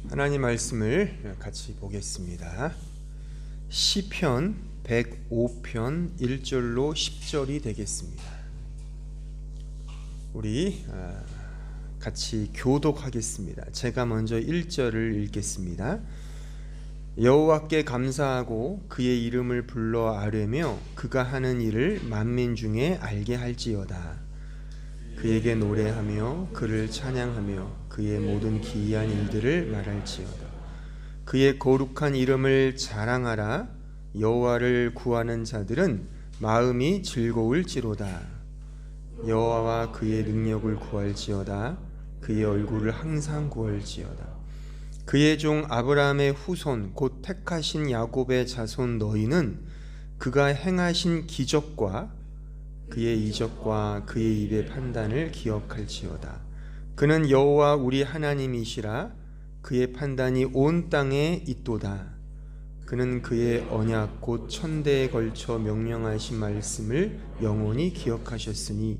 하나님 말씀을 같이 보겠습니다. 시편 105편 1절로 10절이 되겠습니다. 우리 같이 교독하겠습니다. 제가 먼저 1절을 읽겠습니다. 여호와께 감사하고 그의 이름을 불러 아뢰며 그가 하는 일을 만민 중에 알게 할지어다. 그에게 노래하며 그를 찬양하며 그의 모든 기이한 일들을 말할지어다. 그의 거룩한 이름을 자랑하라. 여호와를 구하는 자들은 마음이 즐거울지로다. 여호와와 그의 능력을 구할지어다. 그의 얼굴을 항상 구할지어다. 그의 종 아브라함의 후손 곧 택하신 야곱의 자손 너희는 그가 행하신 기적과 그의 이적과 그의 입의 판단을 기억할지어다. 그는 여호와 우리 하나님이시라. 그의 판단이 온 땅에 있도다. 그는 그의 언약 곧 천대에 걸쳐 명령하신 말씀을 영원히 기억하셨으니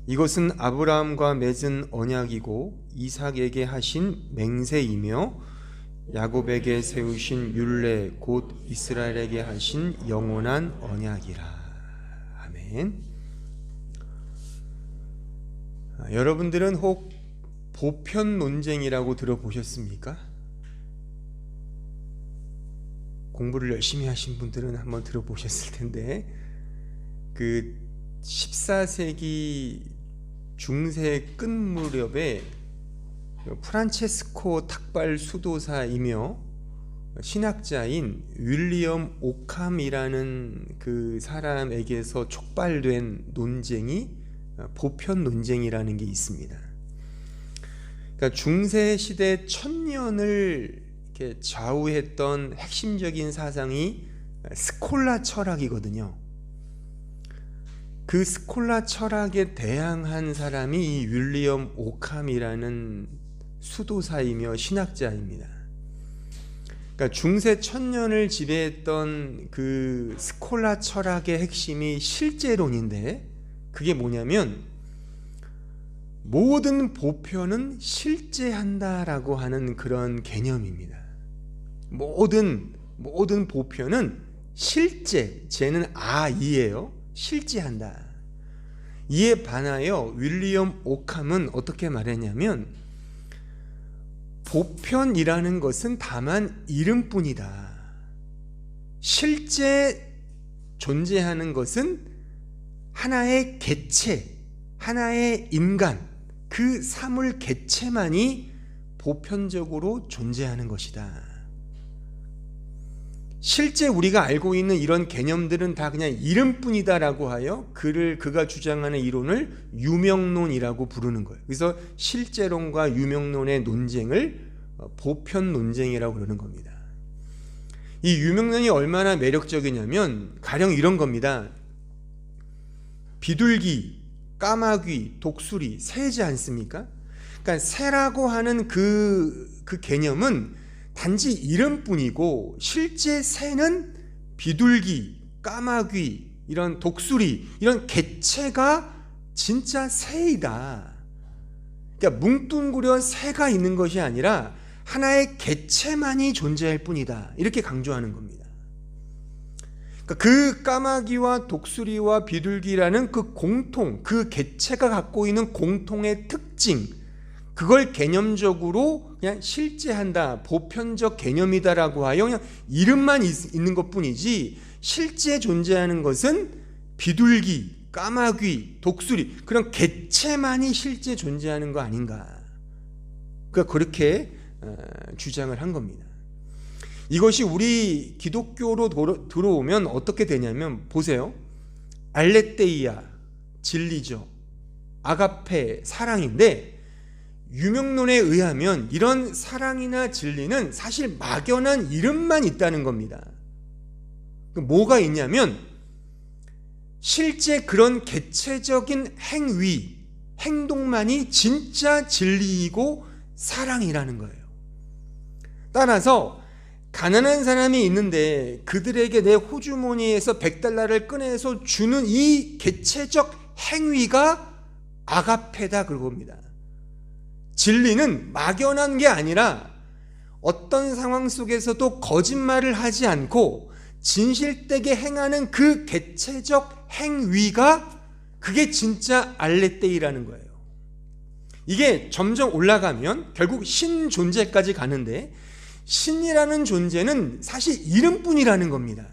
이것은 아브라함과 맺은 언약이고 이삭에게 하신 맹세이며 야곱에게 세우신 율례 곧 이스라엘에게 하신 영원한 언약이라. 아멘. 여러분들은 혹 보편 논쟁이라고 들어보셨습니까? 공부를 열심히 하신 분들은 한번 들어보셨을 텐데, 그 14세기 중세 끝 무렵에 프란체스코 탁발 수도사이며 신학자인 윌리엄 오캄이라는 그 사람에게서 촉발된 논쟁이 보편 논쟁이라는 게 있습니다. 그러니까 중세 시대 1000년을 이렇게 좌우했던 핵심적인 사상이 스콜라 철학이거든요. 그 스콜라 철학에 대항한 사람이 이 윌리엄 오캄이라는 수도사이며 신학자입니다. 그러니까 중세 1000년을 지배했던 그 스콜라 철학의 핵심이 실제론인데, 그게 뭐냐면 모든 보편은 실제한다라고 하는 그런 개념입니다. 모든 보편은 실제, 쟤는 이예요. 실제한다. 이에 반하여 윌리엄 오캄은 어떻게 말했냐면, 보편이라는 것은 다만 이름뿐이다. 실제 존재하는 것은 하나의 개체, 하나의 인간, 그 사물 개체만이 보편적으로 존재하는 것이다. 실제 우리가 알고 있는 이런 개념들은 다 그냥 이름뿐이다라고 하여 그가 주장하는 이론을 유명론이라고 부르는 거예요. 그래서 실제론과 유명론의 논쟁을 보편 논쟁이라고 그러는 겁니다. 이 유명론이 얼마나 매력적이냐면 가령 이런 겁니다. 비둘기, 까마귀, 독수리, 새지 않습니까? 그러니까 새라고 하는 그 개념은 단지 이름뿐이고, 실제 새는 비둘기, 까마귀, 이런 독수리, 이런 개체가 진짜 새이다. 그러니까 뭉뚱그려 새가 있는 것이 아니라 하나의 개체만이 존재할 뿐이다. 이렇게 강조하는 겁니다. 그 까마귀와 독수리와 비둘기라는 그 개체가 갖고 있는 공통의 특징, 그걸 개념적으로 그냥 실제한다, 보편적 개념이다라고 하여 그냥 이름만 있는 것뿐이지, 실제 존재하는 것은 비둘기, 까마귀, 독수리, 그런 개체만이 실제 존재하는 거 아닌가. 그러니까 그렇게 주장을 한 겁니다. 이것이 우리 기독교로 들어오면 어떻게 되냐면, 보세요. 알레테이아, 진리죠. 아가페, 사랑인데, 유명론에 의하면 이런 사랑이나 진리는 사실 막연한 이름만 있다는 겁니다. 뭐가 있냐면, 실제 그런 개체적인 행동만이 진짜 진리이고 사랑이라는 거예요. 따라서 가난한 사람이 있는데 그들에게 내 호주머니에서 $100를 꺼내서 주는 이 개체적 행위가 아가페다 그겁니다. 진리는 막연한 게 아니라 어떤 상황 속에서도 거짓말을 하지 않고 진실되게 행하는 그 개체적 행위가 그게 진짜 알레떼이라는 거예요. 이게 점점 올라가면 결국 신 존재까지 가는데, 신이라는 존재는 사실 이름뿐이라는 겁니다.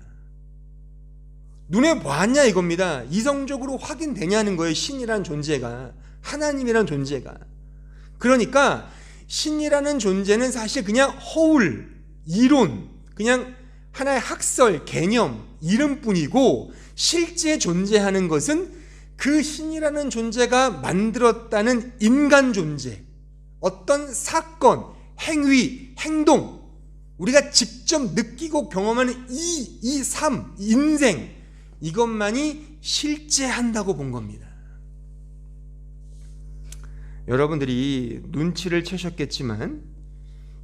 눈에 보았냐 이겁니다. 이성적으로 확인되냐는 거예요. 신이라는 존재가, 하나님이라는 존재가. 그러니까 신이라는 존재는 사실 그냥 허울, 이론, 그냥 하나의 학설, 개념, 이름뿐이고, 실제 존재하는 것은 그 신이라는 존재가 만들었다는 인간 존재, 어떤 사건, 행위, 행동, 우리가 직접 느끼고 경험하는 이 삶, 인생, 이것만이 실제한다고 본 겁니다. 여러분들이 눈치를 채셨겠지만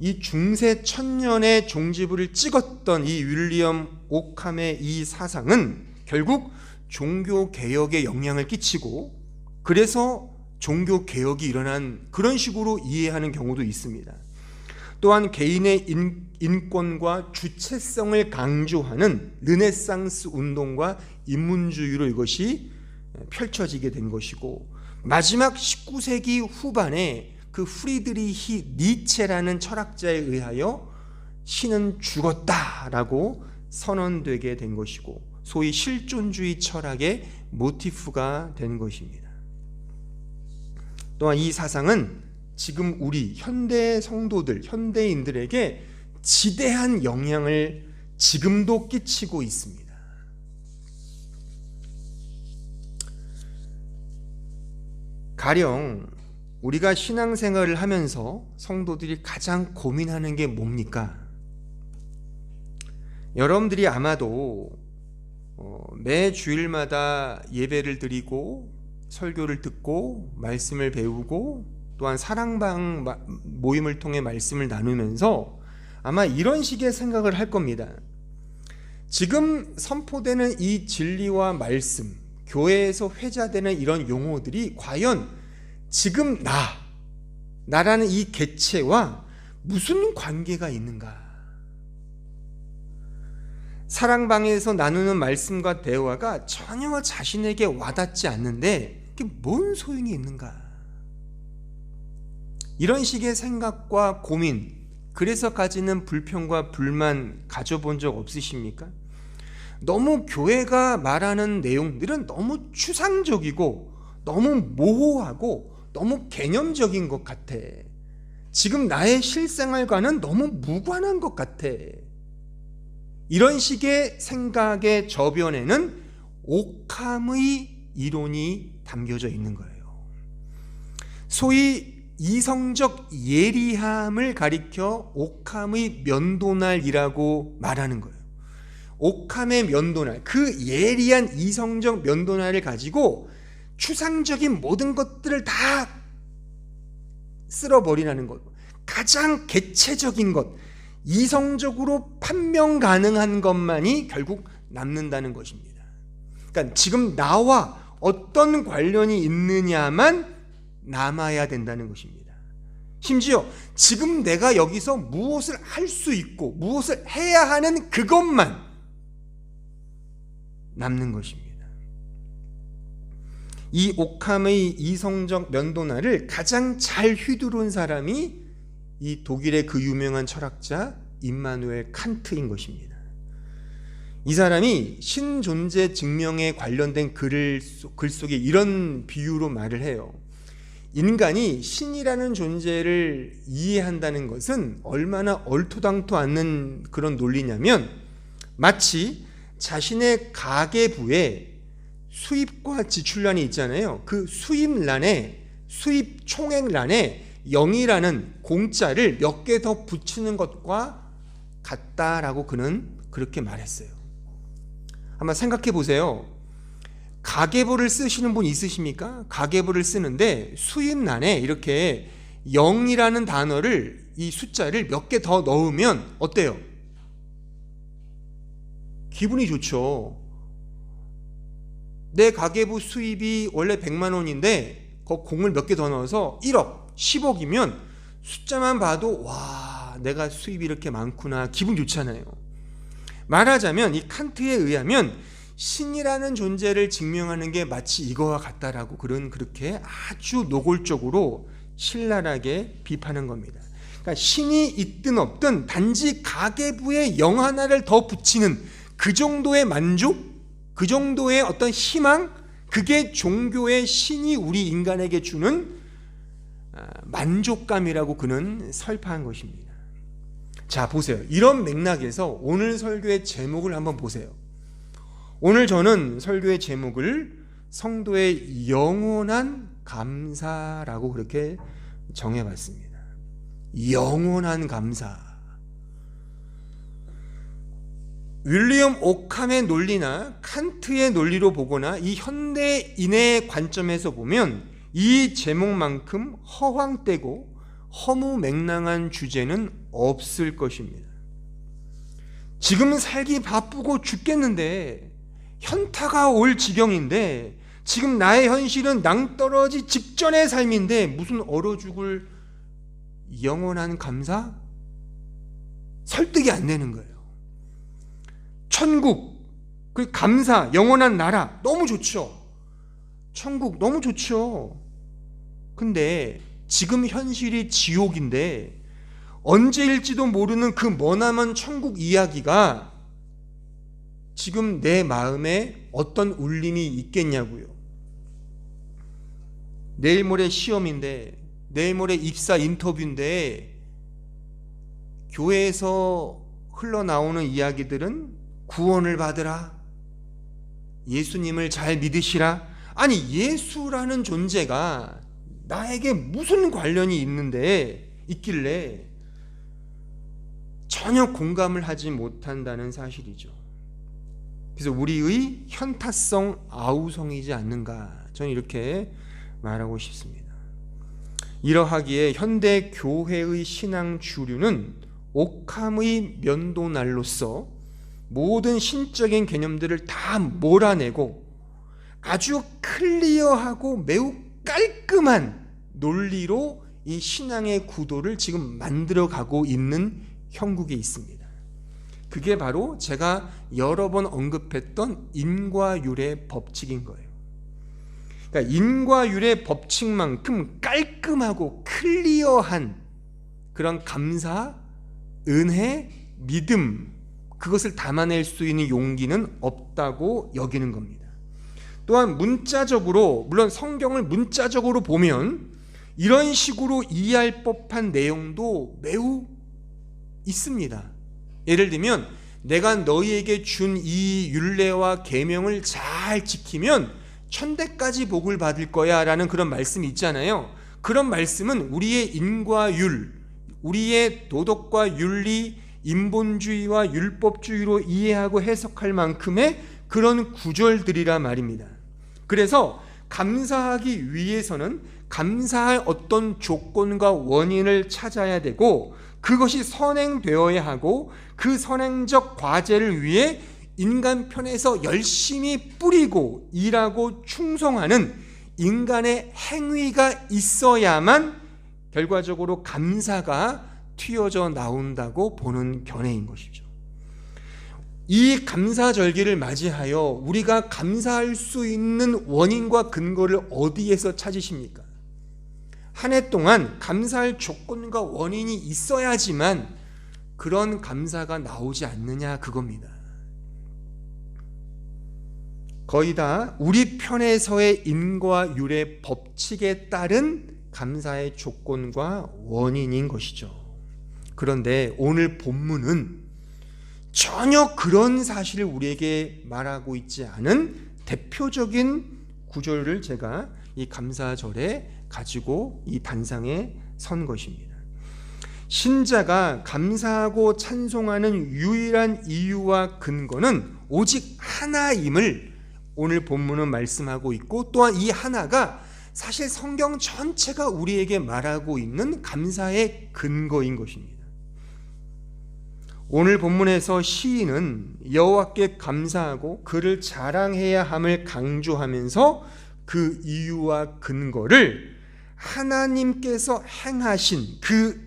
이 중세 천년의 종지부를 찍었던 이 윌리엄 오캄의 이 사상은 결국 종교개혁에 영향을 끼치고, 그래서 종교개혁이 일어난 그런 식으로 이해하는 경우도 있습니다. 또한 개인의 인권과 주체성을 강조하는 르네상스 운동과 인문주의로 이것이 펼쳐지게 된 것이고, 마지막 19세기 후반에 그 프리드리히 니체라는 철학자에 의하여 신은 죽었다라고 선언되게 된 것이고, 소위 실존주의 철학의 모티프가 된 것입니다. 또한 이 사상은 지금 우리 현대 성도들, 현대인들에게 지대한 영향을 지금도 끼치고 있습니다. 가령 우리가 신앙생활을 하면서 성도들이 가장 고민하는 게 뭡니까? 여러분들이 아마도 매 주일마다 예배를 드리고 설교를 듣고 말씀을 배우고 또한 사랑방 모임을 통해 말씀을 나누면서 아마 이런 식의 생각을 할 겁니다. 지금 선포되는 이 진리와 말씀, 교회에서 회자되는 이런 용어들이 과연 지금 나라는 이 개체와 무슨 관계가 있는가? 사랑방에서 나누는 말씀과 대화가 전혀 자신에게 와닿지 않는데 그게 뭔 소용이 있는가? 이런 식의 생각과 고민, 그래서 가지는 불평과 불만 가져본 적 없으십니까? 너무 교회가 말하는 내용들은 너무 추상적이고 너무 모호하고 너무 개념적인 것 같아. 지금 나의 실생활과는 너무 무관한 것 같아. 이런 식의 생각의 저변에는 오캄의 이론이 담겨져 있는 거예요. 소위 이성적 예리함을 가리켜 오캄의 면도날이라고 말하는 거예요. 오캄의 면도날, 그 예리한 이성적 면도날을 가지고 추상적인 모든 것들을 다 쓸어버리라는 것, 가장 개체적인 것, 이성적으로 판명 가능한 것만이 결국 남는다는 것입니다. 그러니까 지금 나와 어떤 관련이 있느냐만 남아야 된다는 것입니다. 심지어 지금 내가 여기서 무엇을 할 수 있고 무엇을 해야 하는 그것만 남는 것입니다. 이 오캄의 이성적 면도날을 가장 잘 휘두른 사람이 이 독일의 그 유명한 철학자 임마누엘 칸트인 것입니다. 이 사람이 신존재 증명에 관련된 글 속에 이런 비유로 말을 해요. 인간이 신이라는 존재를 이해한다는 것은 얼마나 얼토당토 않는 그런 논리냐면, 마치 자신의 가계부에 수입과 지출란이 있잖아요. 그 수입란에, 수입 총액란에 0이라는 공짜를 몇 개 더 붙이는 것과 같다라고 그는 그렇게 말했어요. 한번 생각해 보세요. 가계부를 쓰시는 분 있으십니까? 가계부를 쓰는데 수입란에 이렇게 0이라는 단어를, 이 숫자를 몇 개 더 넣으면 어때요? 기분이 좋죠. 내 가계부 수입이 원래 100만 원인데 그 공을 몇 개 더 넣어서 1억, 10억이면 숫자만 봐도 와, 내가 수입이 이렇게 많구나, 기분 좋잖아요. 말하자면 이 칸트에 의하면 신이라는 존재를 증명하는 게 마치 이거와 같다라고 그렇게 아주 노골적으로 신랄하게 비판한 겁니다. 그러니까 신이 있든 없든 단지 가계부에 영 하나를 더 붙이는 그 정도의 만족, 그 정도의 어떤 희망, 그게 종교의 신이 우리 인간에게 주는 만족감이라고 그는 설파한 것입니다. 자, 보세요. 이런 맥락에서 오늘 설교의 제목을 한번 보세요. 오늘 저는 설교의 제목을 성도의 영원한 감사라고 그렇게 정해봤습니다. 영원한 감사. 윌리엄 오캄의 논리나 칸트의 논리로 보거나 이 현대인의 관점에서 보면 이 제목만큼 허황되고 허무맹랑한 주제는 없을 것입니다. 지금 살기 바쁘고 죽겠는데, 현타가 올 지경인데, 지금 나의 현실은 낭떠러지 직전의 삶인데 무슨 얼어 죽을 영원한 감사? 설득이 안 되는 거예요. 천국, 그 감사, 영원한 나라 너무 좋죠. 천국 너무 좋죠. 근데 지금 현실이 지옥인데 언제일지도 모르는 그 머나먼 천국 이야기가 지금 내 마음에 어떤 울림이 있겠냐고요. 내일 모레 시험인데, 내일 모레 입사 인터뷰인데 교회에서 흘러나오는 이야기들은 구원을 받으라, 예수님을 잘 믿으시라. 아니, 예수라는 존재가 나에게 무슨 관련이 있길래 전혀 공감을 하지 못한다는 사실이죠. 그래서 우리의 현타성 아우성이지 않는가, 저는 이렇게 말하고 싶습니다. 이러하기에 현대 교회의 신앙 주류는 오캄의 면도날로서 모든 신적인 개념들을 다 몰아내고 아주 클리어하고 매우 깔끔한 논리로 이 신앙의 구도를 지금 만들어가고 있는 형국에 있습니다. 그게 바로 제가 여러 번 언급했던 인과율의 법칙인 거예요. 그러니까 인과율의 법칙만큼 깔끔하고 클리어한 그런 감사, 은혜, 믿음, 그것을 담아낼 수 있는 용기는 없다고 여기는 겁니다. 또한 문자적으로, 물론 성경을 문자적으로 보면 이런 식으로 이해할 법한 내용도 매우 있습니다. 예를 들면 내가 너희에게 준 이 율례와 계명을 잘 지키면 천대까지 복을 받을 거야 라는 그런 말씀이 있잖아요. 그런 말씀은 우리의 인과율, 우리의 도덕과 윤리, 인본주의와 율법주의로 이해하고 해석할 만큼의 그런 구절들이라 말입니다. 그래서 감사하기 위해서는 감사할 어떤 조건과 원인을 찾아야 되고, 그것이 선행되어야 하고, 그 선행적 과제를 위해 인간 편에서 열심히 뿌리고 일하고 충성하는 인간의 행위가 있어야만 결과적으로 감사가 튀어져 나온다고 보는 견해인 것이죠. 이 감사절기를 맞이하여 우리가 감사할 수 있는 원인과 근거를 어디에서 찾으십니까? 한 해 동안 감사할 조건과 원인이 있어야지만 그런 감사가 나오지 않느냐, 그겁니다. 거의 다 우리 편에서의 인과율의 법칙에 따른 감사의 조건과 원인인 것이죠. 그런데 오늘 본문은 전혀 그런 사실을 우리에게 말하고 있지 않은 대표적인 구절을 제가 이 감사절에 가지고 이 단상에 선 것입니다. 신자가 감사하고 찬송하는 유일한 이유와 근거는 오직 하나임을 오늘 본문은 말씀하고 있고, 또한 이 하나가 사실 성경 전체가 우리에게 말하고 있는 감사의 근거인 것입니다. 오늘 본문에서 시인은 여호와께 감사하고 그를 자랑해야 함을 강조하면서 그 이유와 근거를 하나님께서 행하신 그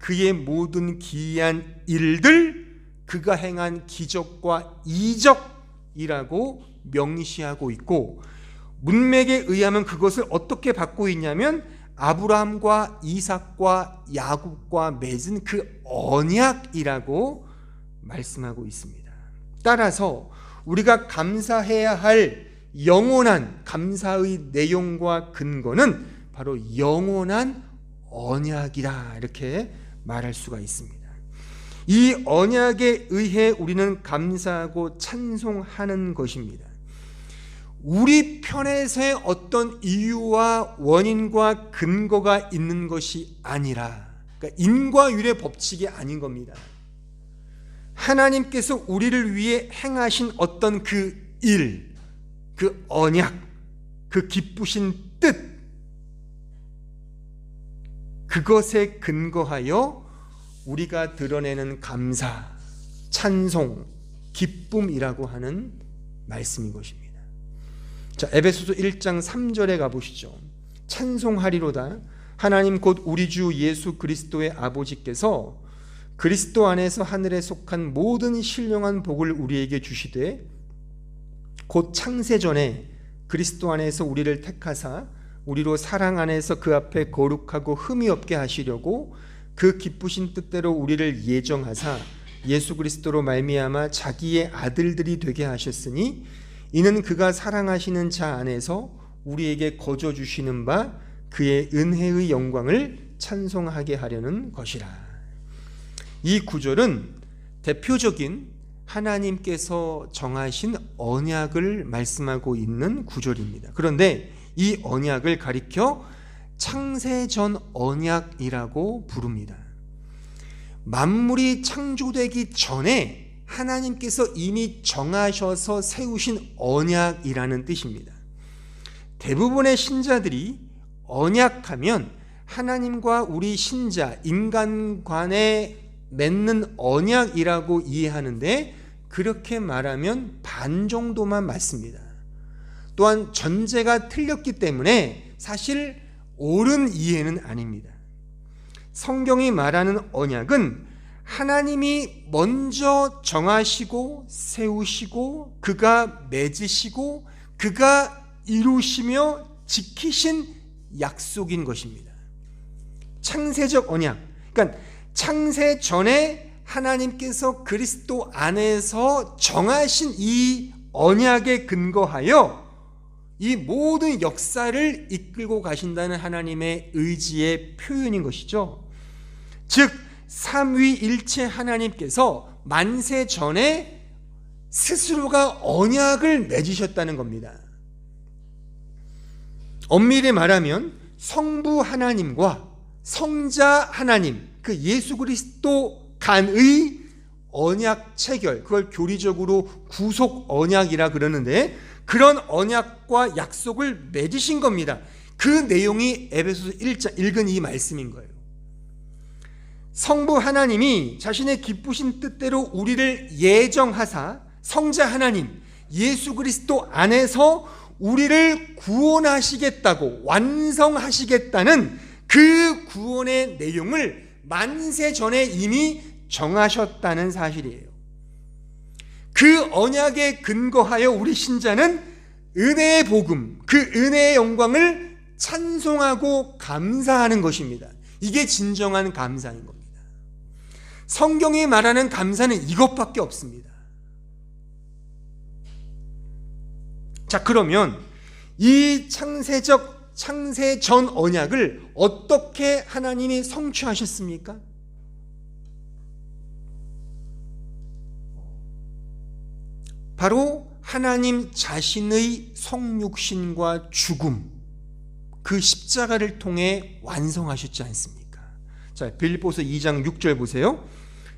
그의 모든 기이한 일들, 그가 행한 기적과 이적이라고 명시하고 있고, 문맥에 의하면 그것을 어떻게 받고 있냐면 아브라함과 이삭과 야곱과 맺은 그 언약이라고 말씀하고 있습니다. 따라서 우리가 감사해야 할 영원한 감사의 내용과 근거는 바로 영원한 언약이다, 이렇게 말할 수가 있습니다. 이 언약에 의해 우리는 감사하고 찬송하는 것입니다. 우리 편에서의 어떤 이유와 원인과 근거가 있는 것이 아니라, 그러니까 인과율의 법칙이 아닌 겁니다. 하나님께서 우리를 위해 행하신 어떤 그 일, 그 언약, 그 기쁘신 뜻, 그것에 근거하여 우리가 드러내는 감사, 찬송, 기쁨이라고 하는 말씀인 것입니다. 자, 에베소서 1장 3절에 가보시죠. 찬송하리로다 하나님 곧 우리 주 예수 그리스도의 아버지께서 그리스도 안에서 하늘에 속한 모든 신령한 복을 우리에게 주시되 곧 창세전에 그리스도 안에서 우리를 택하사 우리로 사랑 안에서 그 앞에 거룩하고 흠이 없게 하시려고 그 기쁘신 뜻대로 우리를 예정하사 예수 그리스도로 말미암아 자기의 아들들이 되게 하셨으니 이는 그가 사랑하시는 자 안에서 우리에게 거저 주시는 바 그의 은혜의 영광을 찬송하게 하려는 것이라. 이 구절은 대표적인 하나님께서 정하신 언약을 말씀하고 있는 구절입니다. 그런데 이 언약을 가리켜 창세전 언약이라고 부릅니다. 만물이 창조되기 전에 하나님께서 이미 정하셔서 세우신 언약이라는 뜻입니다. 대부분의 신자들이 언약하면 하나님과 우리 신자, 인간 간에 맺는 언약이라고 이해하는데 그렇게 말하면 반 정도만 맞습니다. 또한 전제가 틀렸기 때문에 사실 옳은 이해는 아닙니다. 성경이 말하는 언약은 하나님이 먼저 정하시고 세우시고 그가 맺으시고 그가 이루시며 지키신 약속인 것입니다. 창세적 언약, 그러니까 창세 전에 하나님께서 그리스도 안에서 정하신 이 언약에 근거하여 이 모든 역사를 이끌고 가신다는 하나님의 의지의 표현인 것이죠. 즉 삼위일체 하나님께서 만세 전에 스스로가 언약을 맺으셨다는 겁니다. 엄밀히 말하면 성부 하나님과 성자 하나님, 그 예수 그리스도 간의 언약 체결, 그걸 교리적으로 구속 언약이라 그러는데 그런 언약과 약속을 맺으신 겁니다. 그 내용이 에베소서 1장 읽은 이 말씀인 거예요. 성부 하나님이 자신의 기쁘신 뜻대로 우리를 예정하사 성자 하나님 예수 그리스도 안에서 우리를 구원하시겠다고 완성하시겠다는 그 구원의 내용을 만세 전에 이미 정하셨다는 사실이에요. 그 언약에 근거하여 우리 신자는 은혜의 복음, 그 은혜의 영광을 찬송하고 감사하는 것입니다. 이게 진정한 감사인 겁니다. 성경이 말하는 감사는 이것밖에 없습니다. 자, 그러면 이 창세전 언약을 어떻게 하나님이 성취하셨습니까? 바로 하나님 자신의 성육신과 죽음, 그 십자가를 통해 완성하셨지 않습니까? 자, 빌립보서 2장 6절 보세요.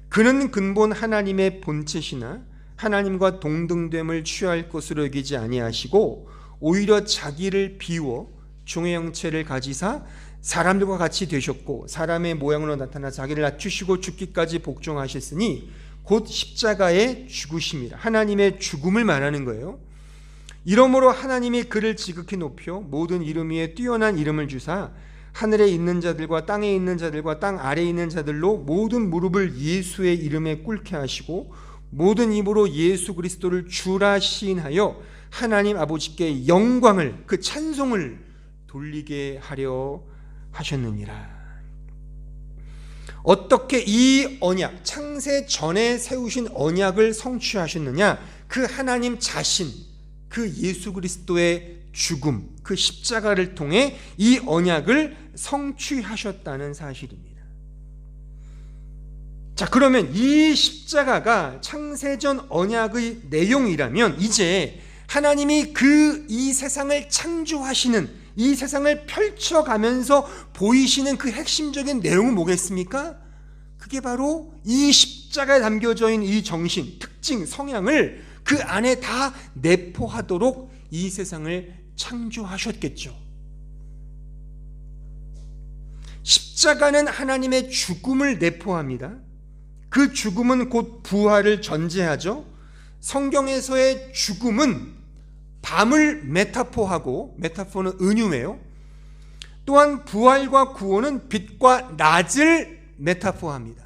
그는 근본 하나님의 본체시나 하나님과 동등됨을 취할 것으로 여기지 아니하시고 오히려 자기를 비워 종의 형체를 가지사 사람들과 같이 되셨고 사람의 모양으로 나타나 자기를 낮추시고 죽기까지 복종하셨으니 곧 십자가의 죽으심이라. 하나님의 죽음을 말하는 거예요. 이러므로 하나님이 그를 지극히 높여 모든 이름 위에 뛰어난 이름을 주사 하늘에 있는 자들과 땅에 있는 자들과 땅 아래에 있는 자들로 모든 무릎을 예수의 이름에 꿇게 하시고 모든 입으로 예수 그리스도를 주라 시인하여 하나님 아버지께 영광을, 그 찬송을 돌리게 하려 하셨느니라. 어떻게 이 언약, 창세 전에 세우신 언약을 성취하셨느냐? 그 하나님 자신, 그 예수 그리스도의 죽음, 그 십자가를 통해 이 언약을 성취하셨다는 사실입니다. 자, 그러면 이 십자가가 창세전 언약의 내용이라면 이제 하나님이 이 세상을 창조하시는, 이 세상을 펼쳐가면서 보이시는 그 핵심적인 내용은 뭐겠습니까? 그게 바로 이 십자가에 담겨져 있는 이 정신, 특징, 성향을 그 안에 다 내포하도록 이 세상을 창조하셨겠죠. 십자가는 하나님의 죽음을 내포합니다. 그 죽음은 곧 부활을 전제하죠. 성경에서의 죽음은 밤을 메타포하고, 메타포는 은유예요. 또한 부활과 구원은 빛과 낮을 메타포합니다.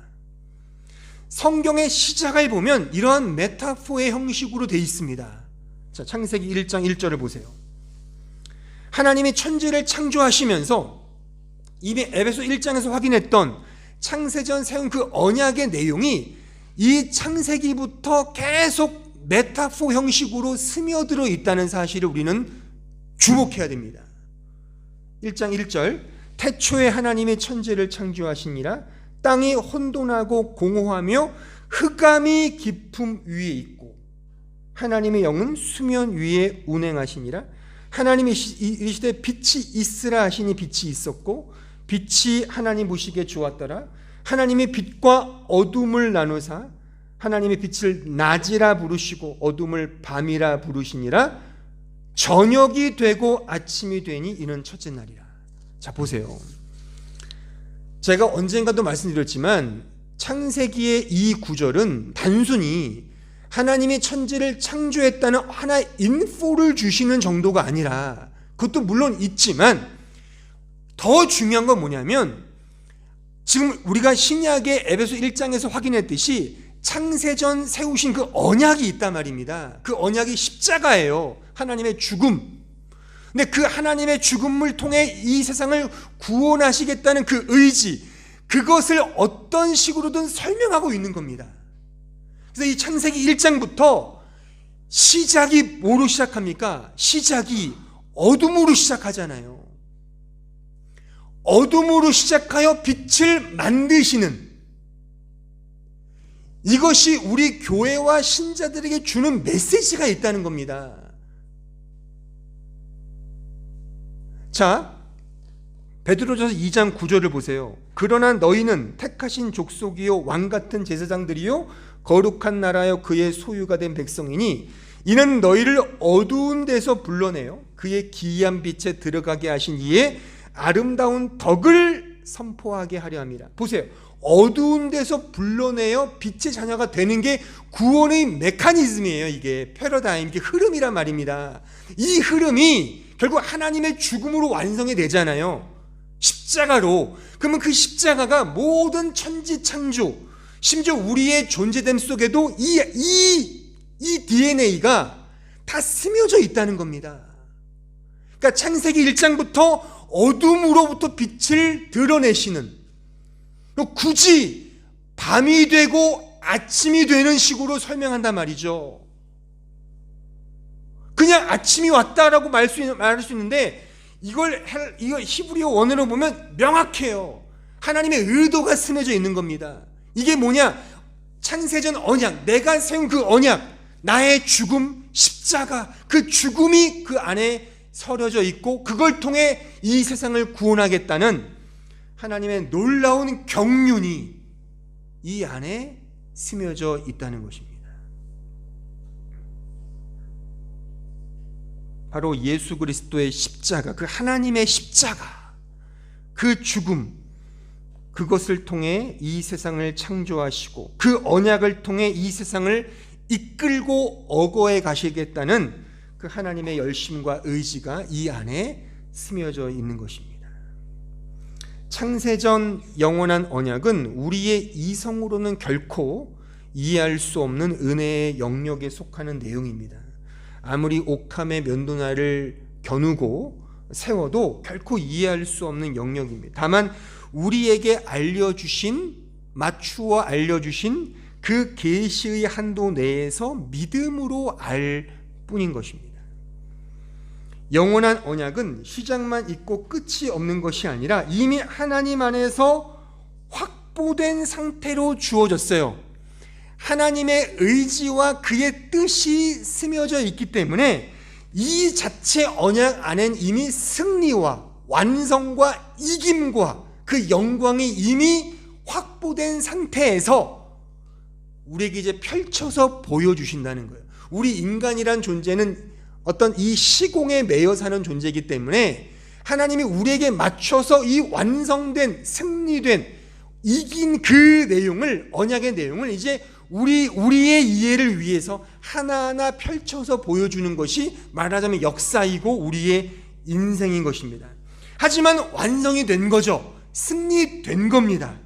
성경의 시작을 보면 이러한 메타포의 형식으로 되어 있습니다. 자, 창세기 1장 1절을 보세요. 하나님이 천지를 창조하시면서 이미 에베소 1장에서 확인했던 창세전 세운 그 언약의 내용이 이 창세기부터 계속 메타포 형식으로 스며들어 있다는 사실을 우리는 주목해야 됩니다. 1장 1절, 태초에 하나님이 천지를 창조하시니라. 땅이 혼돈하고 공허하며 흑암이 깊음 위에 있고 하나님의 영은 수면 위에 운행하시니라. 하나님이 이르시되 빛이 있으라 하시니 빛이 있었고 빛이 하나님 보시기에 좋았더라. 하나님이 빛과 어둠을 나누사 하나님의 빛을 낮이라 부르시고 어둠을 밤이라 부르시니라. 저녁이 되고 아침이 되니 이는 첫째 날이라. 자, 보세요. 제가 언젠가도 말씀드렸지만 창세기의 이 구절은 단순히 하나님이 천지를 창조했다는 하나의 인포를 주시는 정도가 아니라, 그것도 물론 있지만 더 중요한 건 뭐냐면 지금 우리가 신약의 에베소 1장에서 확인했듯이 창세전 세우신 그 언약이 있단 말입니다. 그 언약이 십자가예요. 하나님의 죽음. 근데 그 하나님의 죽음을 통해 이 세상을 구원하시겠다는 그 의지, 그것을 어떤 식으로든 설명하고 있는 겁니다. 그래서 이 창세기 1장부터 시작이 뭐로 시작합니까? 시작이 어둠으로 시작하잖아요. 어둠으로 시작하여 빛을 만드시는, 이것이 우리 교회와 신자들에게 주는 메시지가 있다는 겁니다. 자, 베드로전서 2장 9절을 보세요. 그러나 너희는 택하신 족속이요 왕같은 제사장들이요 거룩한 나라여 그의 소유가 된 백성이니 이는 너희를 어두운 데서 불러내어 그의 기이한 빛에 들어가게 하신 이의 아름다운 덕을 선포하게 하려 함이라. 보세요. 어두운 데서 불러내어 빛의 자녀가 되는 게 구원의 메커니즘이에요. 이게 패러다임, 이게 흐름이란 말입니다. 이 흐름이 결국 하나님의 죽음으로 완성이 되잖아요. 십자가로. 그러면 그 십자가가 모든 천지 창조, 심지어 우리의 존재됨 속에도 이 DNA가 다 스며져 있다는 겁니다. 그러니까 창세기 1장부터 어둠으로부터 빛을 드러내시는, 굳이 밤이 되고 아침이 되는 식으로 설명한단 말이죠. 그냥 아침이 왔다라고 말할 수 있는데 이걸 히브리어 원어로 보면 명확해요. 하나님의 의도가 스며져 있는 겁니다. 이게 뭐냐? 창세전 언약, 내가 세운 그 언약, 나의 죽음, 십자가, 그 죽음이 그 안에 서려져 있고 그걸 통해 이 세상을 구원하겠다는 하나님의 놀라운 경륜이 이 안에 스며져 있다는 것입니다. 바로 예수 그리스도의 십자가, 그 하나님의 십자가, 그 죽음, 그것을 통해 이 세상을 창조하시고 그 언약을 통해 이 세상을 이끌고 어거해 가시겠다는 그 하나님의 열심과 의지가 이 안에 스며져 있는 것입니다. 창세전 영원한 언약은 우리의 이성으로는 결코 이해할 수 없는 은혜의 영역에 속하는 내용입니다. 아무리 옥함의 면도날을 겨누고 세워도 결코 이해할 수 없는 영역입니다. 다만 우리에게 맞추어 알려주신 그 계시의 한도 내에서 믿음으로 알 뿐인 것입니다. 영원한 언약은 시작만 있고 끝이 없는 것이 아니라 이미 하나님 안에서 확보된 상태로 주어졌어요. 하나님의 의지와 그의 뜻이 스며져 있기 때문에 이 자체 언약 안엔 이미 승리와 완성과 이김과 그 영광이 이미 확보된 상태에서 우리에게 이제 펼쳐서 보여주신다는 거예요. 우리 인간이란 존재는 어떤 이 시공에 매여 사는 존재이기 때문에 하나님이 우리에게 맞춰서 이 완성된, 승리된, 이긴 그 내용을, 언약의 내용을 이제 우리의 이해를 위해서 하나하나 펼쳐서 보여주는 것이 말하자면 역사이고 우리의 인생인 것입니다. 하지만 완성이 된 거죠. 승리된 겁니다.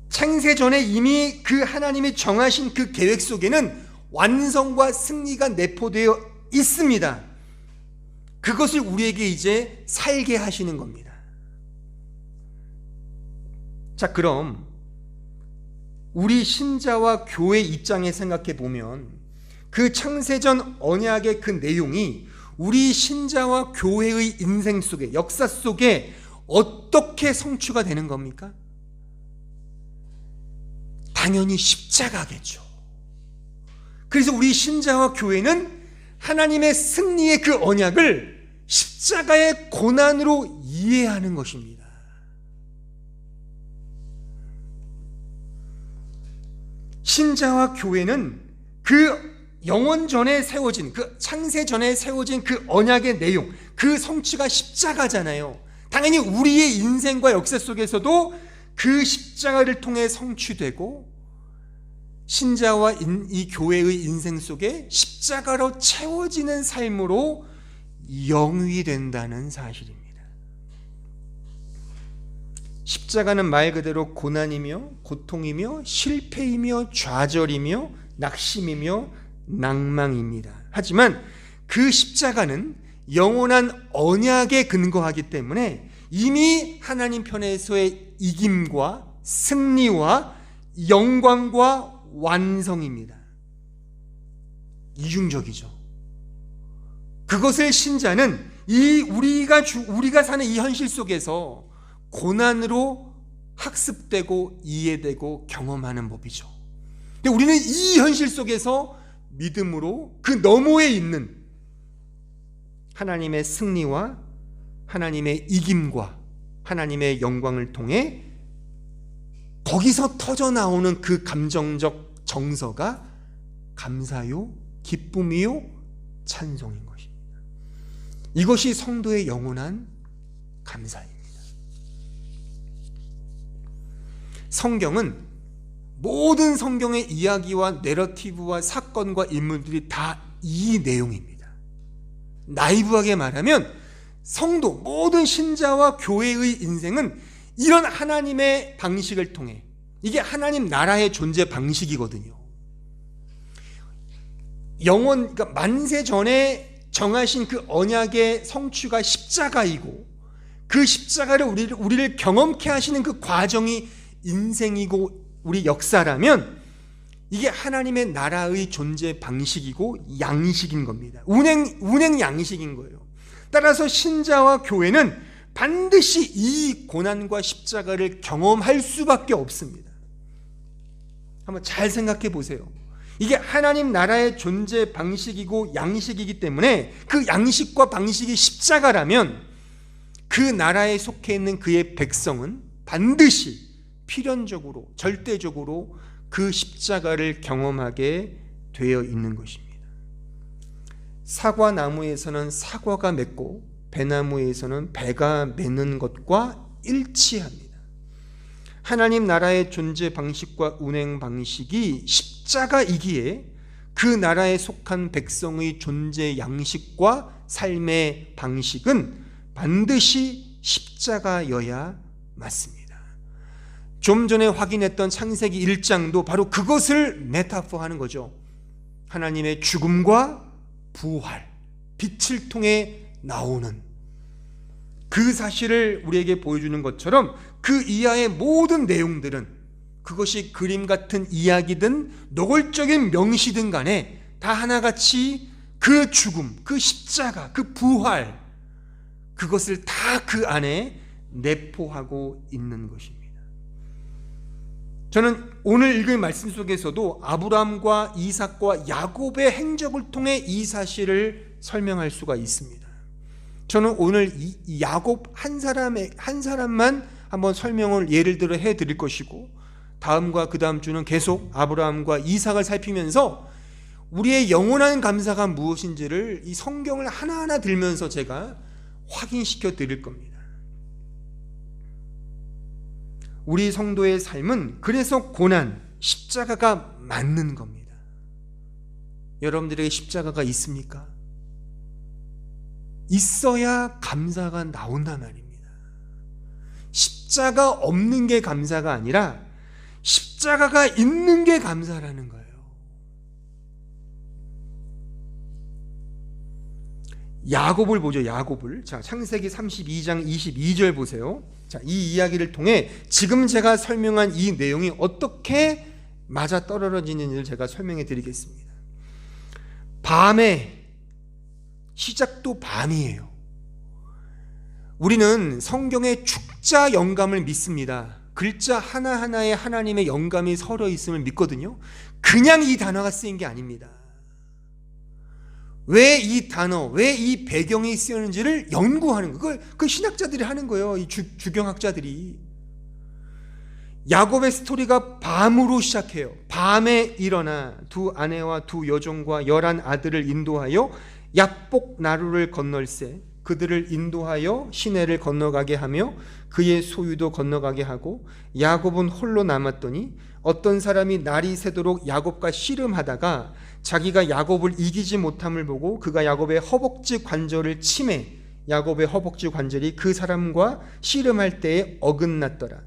창세 전에 이미 그 하나님이 정하신 그 계획 속에는 완성과 승리가 내포되어 있습니다. 그것을 우리에게 이제 살게 하시는 겁니다. 자, 그럼 우리 신자와 교회 입장에 생각해 보면 그 창세전 언약의 그 내용이 우리 신자와 교회의 인생 속에, 역사 속에 어떻게 성취가 되는 겁니까? 당연히 십자가겠죠. 그래서 우리 신자와 교회는 하나님의 승리의 그 언약을 십자가의 고난으로 이해하는 것입니다. 신자와 교회는 그 영원 전에 세워진, 그 창세 전에 세워진 그 언약의 내용, 그 성취가 십자가잖아요. 당연히 우리의 인생과 역사 속에서도 그 십자가를 통해 성취되고 신자와 이 교회의 인생 속에 십자가로 채워지는 삶으로 영위된다는 사실입니다. 십자가는 말 그대로 고난이며 고통이며 실패이며 좌절이며 낙심이며 낭망입니다. 하지만 그 십자가는 영원한 언약에 근거하기 때문에 이미 하나님 편에서의 이김과 승리와 영광과 완성입니다. 이중적이죠. 그것을 신자는 우리가 사는 이 현실 속에서 고난으로 학습되고 이해되고 경험하는 법이죠. 근데 우리는 이 현실 속에서 믿음으로 그 너머에 있는 하나님의 승리와 하나님의 이김과 하나님의 영광을 통해 거기서 터져 나오는 그 감정적 정서가 감사요, 기쁨이요, 찬송인 것입니다. 이것이 성도의 영원한 감사입니다. 성경은 모든 성경의 이야기와 내러티브와 사건과 인물들이 다 이 내용입니다. 나이브하게 말하면 성도, 모든 신자와 교회의 인생은 이런 하나님의 방식을 통해, 이게 하나님 나라의 존재 방식이거든요. 그러니까 만세 전에 정하신 그 언약의 성취가 십자가이고 그 십자가를 우리를 경험케 하시는 그 과정이 인생이고 우리 역사라면 이게 하나님의 나라의 존재 방식이고 양식인 겁니다. 운행 양식인 거예요. 따라서 신자와 교회는 반드시 이 고난과 십자가를 경험할 수밖에 없습니다. 한번 잘 생각해 보세요. 이게 하나님 나라의 존재 방식이고 양식이기 때문에 그 양식과 방식이 십자가라면 그 나라에 속해 있는 그의 백성은 반드시 필연적으로, 절대적으로 그 십자가를 경험하게 되어 있는 것입니다. 사과나무에서는 사과가 맺고 배나무에서는 배가 맺는 것과 일치합니다. 하나님 나라의 존재 방식과 운행 방식이 십자가이기에 그 나라에 속한 백성의 존재 양식과 삶의 방식은 반드시 십자가여야 맞습니다. 좀 전에 확인했던 창세기 1장도 바로 그것을 메타포하는 거죠. 하나님의 죽음과 부활, 빛을 통해 나오는 그 사실을 우리에게 보여주는 것처럼 그 이하의 모든 내용들은 그것이 그림 같은 이야기든 노골적인 명시든 간에 다 하나같이 그 죽음, 그 십자가, 그 부활, 그것을 다 그 안에 내포하고 있는 것입니다. 저는 오늘 읽은 말씀 속에서도 아브라함과 이삭과 야곱의 행적을 통해 이 사실을 설명할 수가 있습니다. 저는 오늘 이 야곱 한 사람만 한번 설명을 예를 들어 해드릴 것이고, 다음과 그 다음 주는 계속 아브라함과 이삭을 살피면서 우리의 영원한 감사가 무엇인지를 이 성경을 하나하나 들면서 제가 확인시켜 드릴 겁니다. 우리 성도의 삶은 그래서 고난, 십자가가 맞는 겁니다. 여러분들에게 십자가가 있습니까? 있어야 감사가 나온단 말입니다. 십자가 없는 게 감사가 아니라 십자가가 있는 게 감사라는 거예요. 야곱을 보죠. 야곱을. 자, 창세기 32장 22절 보세요. 자, 이 이야기를 통해 지금 제가 설명한 이 내용이 어떻게 맞아 떨어지는지를 제가 설명해 드리겠습니다. 밤에, 시작도 밤이에요. 우리는 성경의 축자 영감을 믿습니다. 글자 하나하나에 하나님의 영감이 서려 있음을 믿거든요. 그냥 이 단어가 쓰인 게 아닙니다. 왜 이 단어, 왜 이 배경이 쓰였는지를 연구하는 거. 그 신학자들이 하는 거예요. 이 주경학자들이. 야곱의 스토리가 밤으로 시작해요. 밤에 일어나 두 아내와 두 여종과 11 아들을 인도하여 야복 나루를 건널세 그들을 인도하여 시내를 건너가게 하며 그의 소유도 건너가게 하고 야곱은 홀로 남았더니 어떤 사람이 날이 새도록 야곱과 씨름하다가 자기가 야곱을 이기지 못함을 보고 그가 야곱의 허벅지 관절을 치매 야곱의 허벅지 관절이 그 사람과 씨름할 때에 어긋났더라.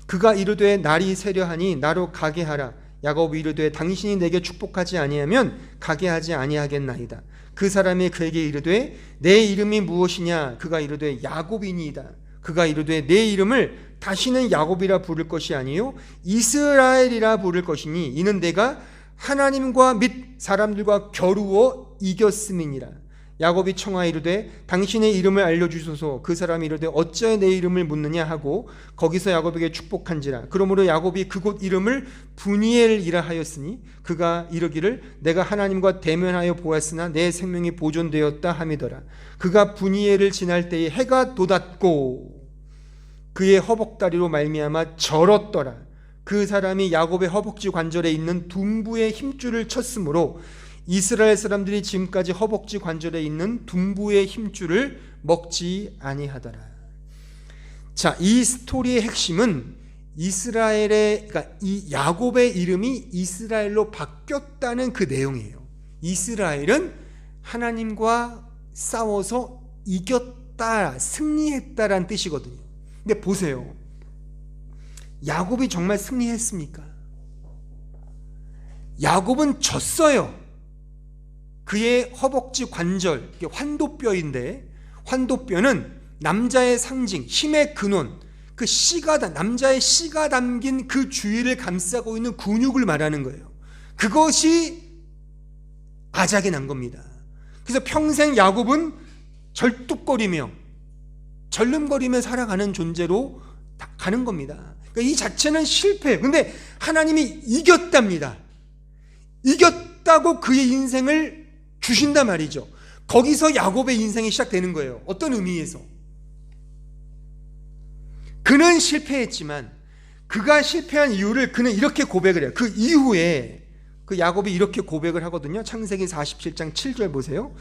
그가 이르되 날이 새려하니 나로 가게 하라. 야곱이 이르되 당신이 내게 축복하지 아니하면 가게 하지 아니하겠나이다. 그 사람이 그에게 이르되 내 이름이 무엇이냐? 그가 이르되 야곱이니이다. 그가 이르되 내 이름을 다시는 야곱이라 부를 것이 아니요 이스라엘이라 부를 것이니 이는 내가 하나님과 및 사람들과 겨루어 이겼음이니라. 야곱이 청하여 이르되 당신의 이름을 알려주소서. 그 사람이 이르되 어찌하여 내 이름을 묻느냐 하고 거기서 야곱에게 축복한지라. 그러므로 야곱이 그곳 이름을 브니엘이라 하였으니 그가 이르기를 내가 하나님과 대면하여 보았으나 내 생명이 보존되었다 함이더라. 그가 브니엘을 지날 때에 해가 돋았고 그의 허벅다리로 말미암아 절었더라. 그 사람이 야곱의 허벅지 관절에 있는 둔부의 힘줄을 쳤으므로 이스라엘 사람들이 지금까지 허벅지 관절에 있는 둔부의 힘줄을 먹지 아니하더라. 자, 이 스토리의 핵심은 그러니까 이 야곱의 이름이 이스라엘로 바뀌었다는 그 내용이에요. 이스라엘은 하나님과 싸워서 이겼다, 승리했다라는 뜻이거든요. 근데 보세요. 야곱이 정말 승리했습니까? 야곱은 졌어요. 그의 허벅지 관절, 환도뼈인데 환도뼈는 남자의 상징, 힘의 근원, 그 씨가 남자의 씨가 담긴 그 주위를 감싸고 있는 근육을 말하는 거예요. 그것이 아작이 난 겁니다. 그래서 평생 야곱은 절뚝거리며 절름거리며 살아가는 존재로 가는 겁니다. 그러니까 이 자체는 실패예요. 근데 하나님이 이겼답니다. 이겼다고 그의 인생을 주신단 말이죠. 거기서 야곱의 인생이 시작되는 거예요. 어떤 의미에서? 그는 실패했지만 그가 실패한 이유를 그는 이렇게 고백을 해요. 그 이후에 그 야곱이 이렇게 고백을 하거든요. 창세기 47장 7절 보세요.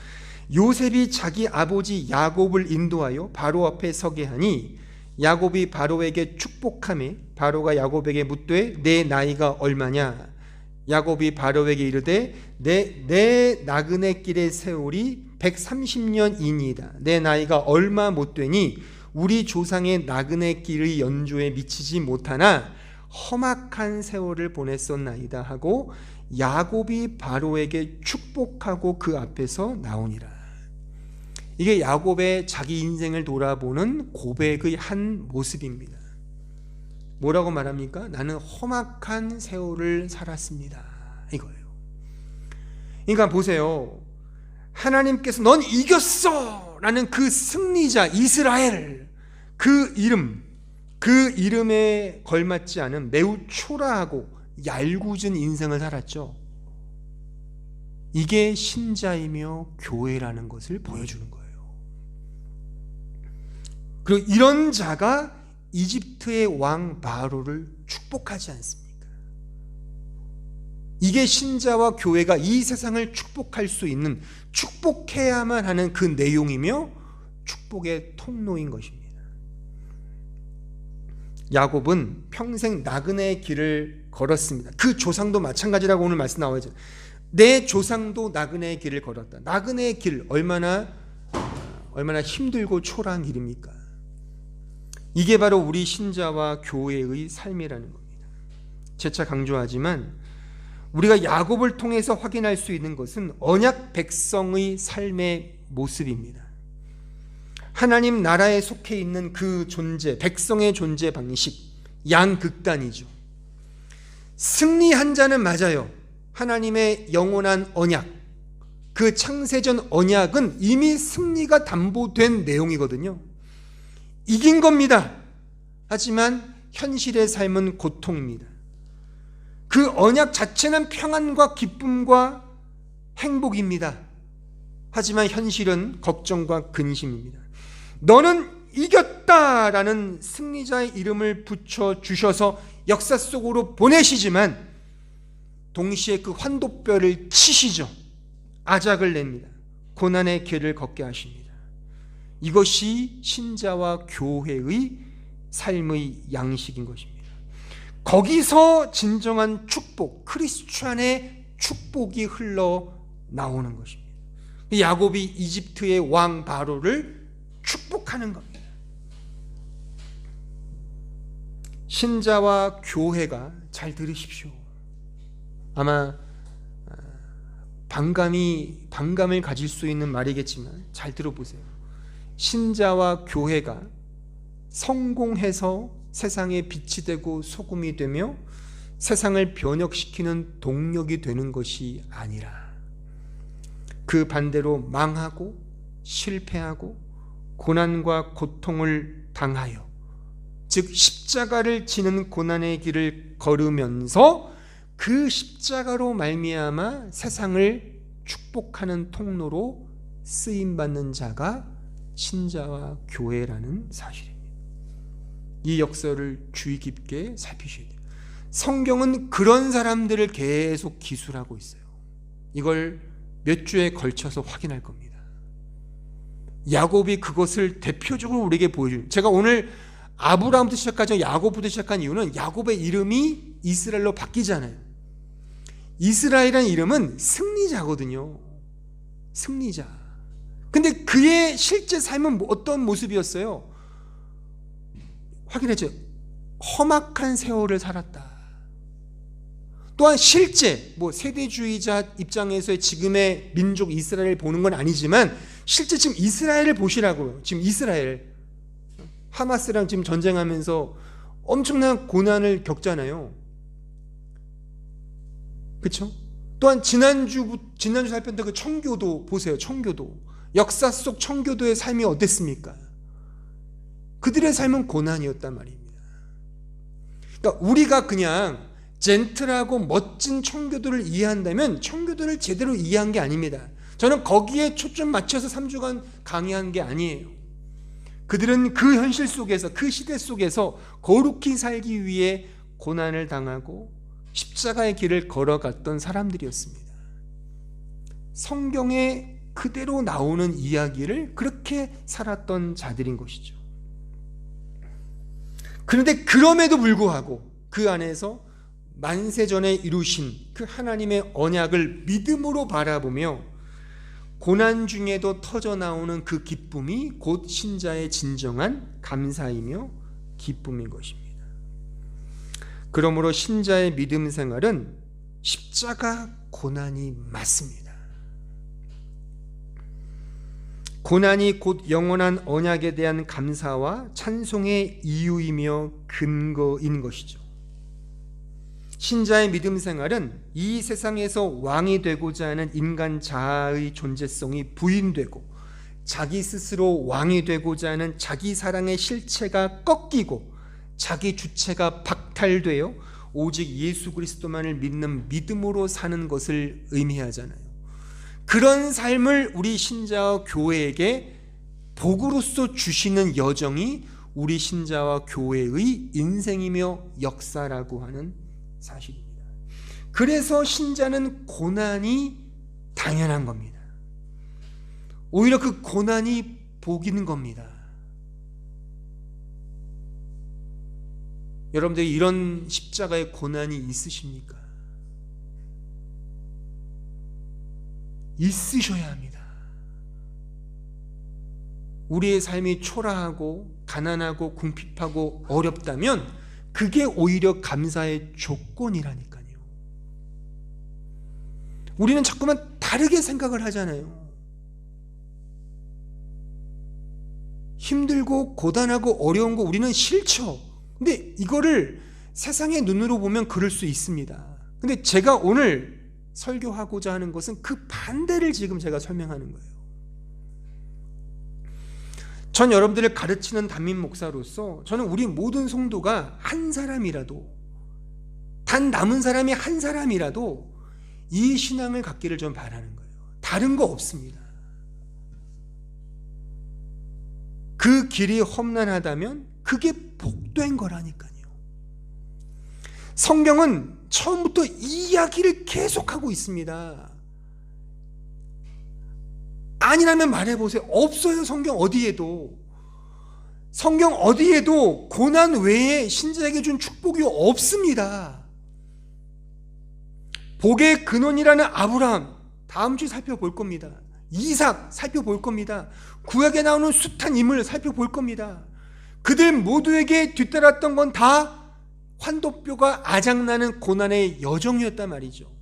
요셉이 자기 아버지 야곱을 인도하여 바로 앞에 서게 하니 야곱이 바로에게 축복하매 바로가 야곱에게 묻되 내 나이가 얼마냐? 야곱이 바로에게 이르되 내 나그네 길의 세월이 130년이니이다. 내 나이가 얼마 못 되니 우리 조상의 나그네 길의 연조에 미치지 못하나 험악한 세월을 보냈었나이다 하고 야곱이 바로에게 축복하고 그 앞에서 나오니라. 이게 야곱의 자기 인생을 돌아보는 고백의 한 모습입니다. 뭐라고 말합니까? 나는 험악한 세월을 살았습니다, 이거예요. 그러니까 보세요, 하나님께서 넌 이겼어 라는 그 승리자 이스라엘, 그 이름에 걸맞지 않은 매우 초라하고 얄궂은 인생을 살았죠. 이게 신자이며 교회라는 것을 보여주는 거예요. 그리고 이런 자가 이집트의 왕 바로를 축복하지 않습니까? 이게 신자와 교회가 이 세상을 축복할 수 있는, 축복해야만 하는 그 내용이며 축복의 통로인 것입니다. 야곱은 평생 나그네의 길을 걸었습니다. 그 조상도 마찬가지라고 오늘 말씀 나와야죠. 내 조상도 나그네의 길을 걸었다. 나그네의 길, 얼마나 힘들고 초라한 길입니까? 이게 바로 우리 신자와 교회의 삶이라는 겁니다. 재차 강조하지만 우리가 야곱을 통해서 확인할 수 있는 것은 언약 백성의 삶의 모습입니다. 하나님 나라에 속해 있는 그 존재, 백성의 존재 방식, 양극단이죠. 승리한 자는 맞아요. 하나님의 영원한 언약, 그 창세전 언약은 이미 승리가 담보된 내용이거든요. 이긴 겁니다. 하지만 현실의 삶은 고통입니다. 그 언약 자체는 평안과 기쁨과 행복입니다. 하지만 현실은 걱정과 근심입니다. 너는 이겼다라는 승리자의 이름을 붙여주셔서 역사 속으로 보내시지만 동시에 그 환도뼈를 치시죠. 아작을 냅니다. 고난의 길을 걷게 하십니다. 이것이 신자와 교회의 삶의 양식인 것입니다. 거기서 진정한 축복, 크리스찬의 축복이 흘러나오는 것입니다. 야곱이 이집트의 왕 바로를 축복하는 겁니다. 신자와 교회가, 잘 들으십시오. 아마 반감을 가질 수 있는 말이겠지만 잘 들어보세요. 신자와 교회가 성공해서 세상에 빛이 되고 소금이 되며 세상을 변혁시키는 동력이 되는 것이 아니라 그 반대로 망하고 실패하고 고난과 고통을 당하여, 즉 십자가를 지는 고난의 길을 걸으면서 그 십자가로 말미암아 세상을 축복하는 통로로 쓰임받는 자가 신자와 교회라는 사실입니다. 이 역사를 주의 깊게 살피셔야 돼요. 성경은 그런 사람들을 계속 기술하고 있어요. 이걸 몇 주에 걸쳐서 확인할 겁니다. 야곱이 그것을 대표적으로 우리에게 보여줘요. 제가 오늘 아브라함부터 시작하죠. 야곱부터 시작한 이유는 야곱의 이름이 이스라엘로 바뀌잖아요. 이스라엘이라는 이름은 승리자거든요. 승리자. 근데 그의 실제 삶은 어떤 모습이었어요? 확인했죠. 험악한 세월을 살았다. 또한 실제 세대주의자 입장에서의 지금의 민족 이스라엘을 보는 건 아니지만 실제 지금 이스라엘을 보시라고요. 지금 이스라엘 하마스랑 지금 전쟁하면서 엄청난 고난을 겪잖아요. 그렇죠? 또한 지난주 살폈던 그 청교도 보세요. 청교도 역사 속 청교도의 삶이 어땠습니까? 그들의 삶은 고난이었단 말입니다. 그러니까 우리가 그냥 젠틀하고 멋진 청교도를 이해한다면 청교도를 제대로 이해한 게 아닙니다. 저는 거기에 초점 맞춰서 3주간 강의한 게 아니에요. 그들은 그 현실 속에서, 그 시대 속에서 거룩히 살기 위해 고난을 당하고 십자가의 길을 걸어갔던 사람들이었습니다. 성경에 그대로 나오는 이야기를 그렇게 살았던 자들인 것이죠. 그런데 그럼에도 불구하고 그 안에서 만세전에 이루신 그 하나님의 언약을 믿음으로 바라보며 고난 중에도 터져 나오는 그 기쁨이 곧 신자의 진정한 감사이며 기쁨인 것입니다. 그러므로 신자의 믿음 생활은 십자가 고난이 맞습니다. 고난이 곧 영원한 언약에 대한 감사와 찬송의 이유이며 근거인 것이죠. 신자의 믿음 생활은 이 세상에서 왕이 되고자 하는 인간 자아의 존재성이 부인되고 자기 스스로 왕이 되고자 하는 자기 사랑의 실체가 꺾이고 자기 주체가 박탈되어 오직 예수 그리스도만을 믿는 믿음으로 사는 것을 의미하잖아요. 그런 삶을 우리 신자와 교회에게 복으로서 주시는 여정이 우리 신자와 교회의 인생이며 역사라고 하는 사실입니다. 그래서 신자는 고난이 당연한 겁니다. 오히려 그 고난이 복인 겁니다. 여러분들이 이런 십자가의 고난이 있으십니까? 있으셔야 합니다. 우리의 삶이 초라하고 가난하고 궁핍하고 어렵다면 그게 오히려 감사의 조건이라니까요. 우리는 자꾸만 다르게 생각을 하잖아요. 힘들고 고단하고 어려운 거 우리는 싫죠. 근데 이거를 세상의 눈으로 보면 그럴 수 있습니다. 근데 제가 오늘 설교하고자 하는 것은 그 반대를 지금 제가 설명하는 거예요. 전 여러분들을 가르치는 담임 목사로서 저는 우리 모든 성도가 한 사람이라도, 단 남은 사람이 한 사람이라도 이 신앙을 갖기를 좀 바라는 거예요. 다른 거 없습니다. 그 길이 험난하다면 그게 복된 거라니까요. 성경은 처음부터 이 이야기를 계속하고 있습니다. 아니라면 말해보세요. 없어요. 성경 어디에도. 성경 어디에도 고난 외에 신자에게 준 축복이 없습니다. 복의 근원이라는 아브라함 다음 주에 살펴볼 겁니다. 이삭 살펴볼 겁니다. 구약에 나오는 숱한 인물 살펴볼 겁니다. 그들 모두에게 뒤따랐던 건 다 환도뼈가 아작나는 고난의 여정이었단 말이죠.